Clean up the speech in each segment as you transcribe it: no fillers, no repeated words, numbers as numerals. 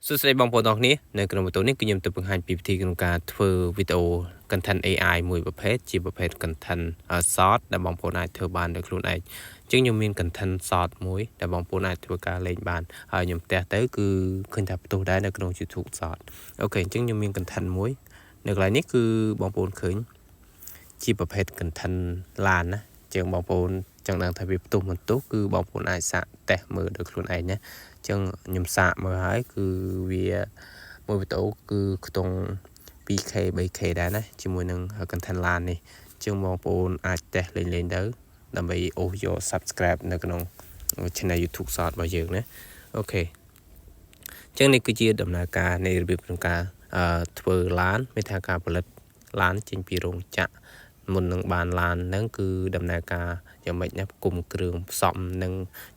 សួស្តីបងប្អូនទាំងអស់គ្នានៅក្នុងវីដេអូនេះគឺខ្ញុំទៅបង្ហាញពីវិធីក្នុងការធ្វើវីដេអូ content AI មួយប្រភេទជាប្រភេទ content short ដែលបងប្អូនអាចធ្វើបានដោយខ្លួនឯងអញ្ចឹងខ្ញុំមាន content short មួយដែលបងប្អូនអាចធ្វើការលេងបានហើយខ្ញុំផ្ទះទៅគឺឃើញថាផ្ទុះដែរនៅក្នុង YouTube short អូខេអញ្ចឹងខ្ញុំមាន content មួយនៅកន្លែងនេះគឺបងប្អូនឃើញជាប្រភេទ content ឡានណាអញ្ចឹងបងប្អូនចង់ដឹងថាវាផ្ទុះមិនផ្ទុះគឺបងប្អូនអាចសាកតេស្តមើលដោយខ្លួនឯងណាចឹងខ្ញុំសាកមើលហើយគឺវាមួយវីដេអូគឺខ្ទង់ 2K 3K ដែរណាជាមួយនឹង content LAN នេះចឹងបងប្អូនអាចតេស្តលេងទៅដើម្បីអូសយក subscribe នៅក្នុង channel YouTube Short របស់យើងណាអូខេចឹងនេះគឺជាដំណើរការនៃរបៀបក្នុងការធ្វើ LAN មានថាការផលិត LAN ចេញពីរោងចក្រមុននឹងបាន LAN ហ្នឹងគឺដំណើរការយ៉ាងម៉េចណាគុំគ្រឿងផ្សំនឹង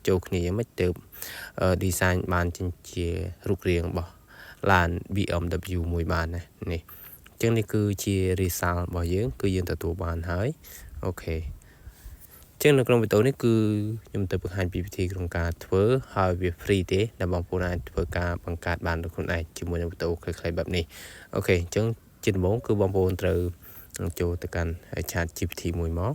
ចូលគ្នាយ៉ាងម៉េចទៅdesign បានចេញជារូបរាងរបស់ LAN BMW មួយបានណានេះអញ្ចឹងនេះគឺជា result របស់យើងគឺយើងទទួលបានហើយអូខេអញ្ចឹងនៅក្នុងវីដេអូនេះគឺខ្ញុំទៅបង្ហាញពីវិធីក្នុងការធ្វើហើយវា free ទេដែលបងប្អូនអាចធ្វើការបង្កើតបានដោយខ្លួនឯងជាមួយនឹងវីដេអូខ្លីៗបែបនេះអូខេអញ្ចឹងជាដំបូងគឺបងប្អូនត្រូវចូលទៅកាន់ Chat GPT មួយមក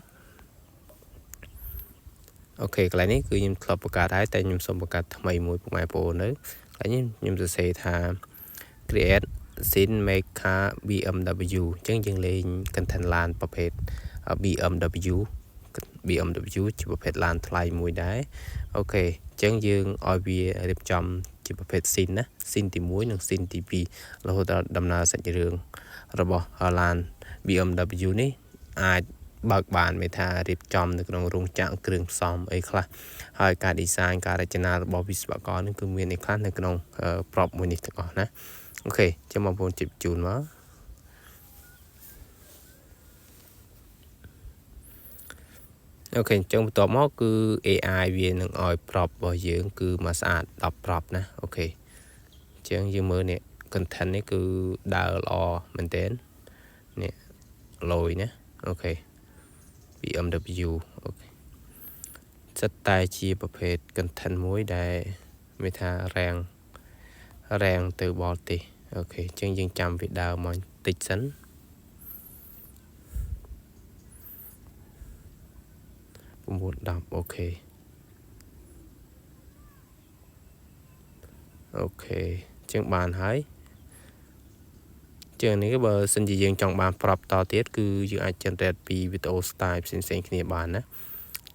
អូខេកន្លែងនេះគឺខ្ញុំធ្លាប់បង្កើតហើយតែខ្ញុំសូមបង្កើតថ្មីមួយពុកម៉ែបងប្អូននៅកន្លែងនេះខ្ញុំសរសេរថា create scene maker BMW អញ្ចឹងយើងលេង content LAN ប្រភេទ BMW ជាប្រភេទ LAN ថ្លៃមួយដែរអូខេអញ្ចឹងយើងឲ្យវារៀបចំជាប្រភេទ scene ណា scene ទី1និង scene ទី2រហូតដល់ដំណើរសាច់រឿងរបស់ LAN BMW នេះអាចបើកបានមេថារៀបចំនៅក្នុងរោងចក្រគ្រឿងផ្សំអីខ្លះហើយការ design ការរចនារបស់វិស្វករនេះគឺមានអីខ្លះនៅក្នុង prop មួយនេះទាំងអស់ណាអូខេចាំបងប្អូនជិះជូនមកអូខេអញ្ចឹងបន្ទាប់មកគឺ AI វានឹងឲ្យ prop របស់យើងគឺមកស្អាត10 prop ណាអូខេអញ្ចឹងយើងមើលនេះ content នេះគឺដើរល្អមែនទែននេះលយណាអូខេ BMW អូខេសិតតែជាប្រភេទ content មួយដែលមានថារាំងទៅបរទេសអូខេអញ្ចឹងយើងចាំវាដើរមកតិចសិន9 10អូខេអូខេអញ្ចឹងបានហើយជាងនេះបើសិនជាយើងចង់បានប្រាប់តទៀតគឺយើងអាច generate ពីវីដេអូ style ផ្សេងៗគ្នាបានណា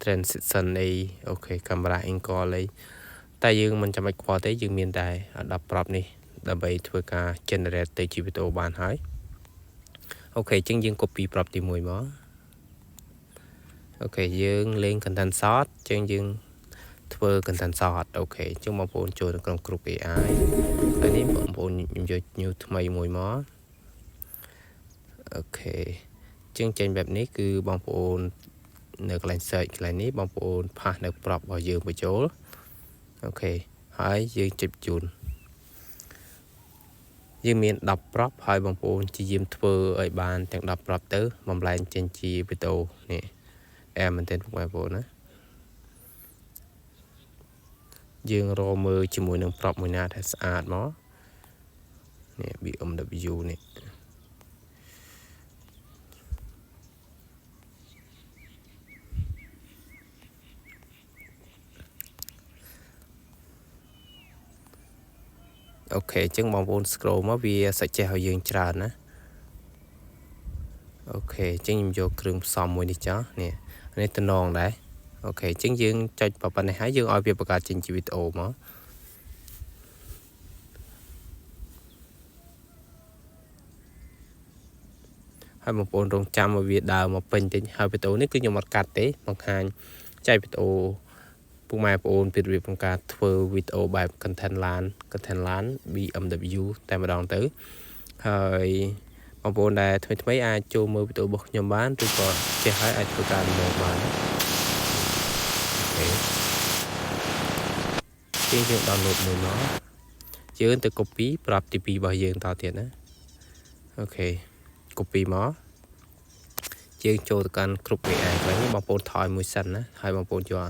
transition អីអូខេ camera angle អីតែយើងមិនចាំបាច់ខ្វល់ទេយើងមានតែ10 prop នេះដើម្បីធ្វើការ generate ទៅជាវីដេអូបានហើយអូខេអញ្ចឹងយើង copy prop ទី1មកអូខេយើងលេង content short អញ្ចឹងយើងធ្វើ content short អូខេអញ្ចឹងបងប្អូនចូលទៅក្នុង group AI ហើយនេះបងប្អូនខ្ញុំយក new ថ្មីមួយមកអូខេអញ្ចឹងចេញបែបនេះគឺបងប្អូននៅកន្លែង search កន្លែងនេះបងប្អូនផាសនៅ prop របស់យើងបញ្ចូលអូខេហើយយើងចុចជូនយើងមាន10 prop ហើយបងប្អូនជាយាមធ្វើឲ្យបានទាំង10 prop ទៅបំលែងចេញជាវីដេអូនេះមែនទែនបងប្អូនណាយើងរកមើលជាមួយនឹង prop មួយណាដែលស្អាតមកនេះ BMW នេះអូខេអញ្ចឹងបងប្អូន scroll មកវា suggest ឲ្យយើងច្រើនណាអូខេអញ្ចឹងខ្ញុំយកគ្រឿងផ្សំមួយនេះចោះនេះតំណងដែរអូខេអញ្ចឹងយើងចុចប៉ុណ្ណេះហើយយើងឲ្យវាបង្កើតចេញជាវីដេអូមកហើយបងប្អូនរងចាំឲ្យវាដើរមកពេញតិចហើយវីដេអូនេះគឺខ្ញុំអត់កាត់ទេបង្ហាញចែកវីដេអូពុកម៉ែបងប្អូនពីរបៀបក្នុងការធ្វើវីដេអូបែប content LAN BMW តែម្ដងទៅហើយបងប្អូនដែលថ្មីអាចចូលមើលវីដេអូរបស់ខ្ញុំបានឬក៏ចេះហើយអាចធ្វើការដំណើរបានអូខេយើង download មួយមកយើងទៅ copy ប្រាប់ទី2របស់យើងតទៀតណាអូខេ copy មកយើងចូលទៅកាន់គ្រប់ AI កន្លែងនេះបងប្អូនថយមួយសិនណាហើយបងប្អូនយក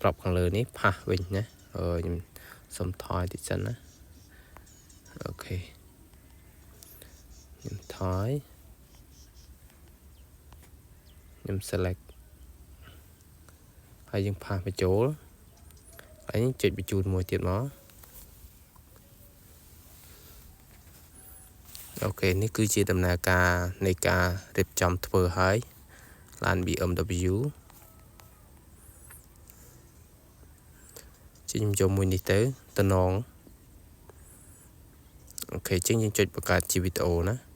ប្រាប់ខាងលើនេះផាសវិញណាខ្ញុំសុំថយតិចសិនណា អូខេខ្ញុំថយខ្ញុំ select ហើយយើងផាសបញ្ចូលហើយចុចបញ្ជូនមួយទៀតមកអូខេនេះគឺជាដំណើរការនៃការរៀបចំធ្វើហើយឡាន BMW ខ្ញុំយកមួយនេះទៅតំណងអូខេចឹងយើងចុចបង្កើតជាវីដេអូណា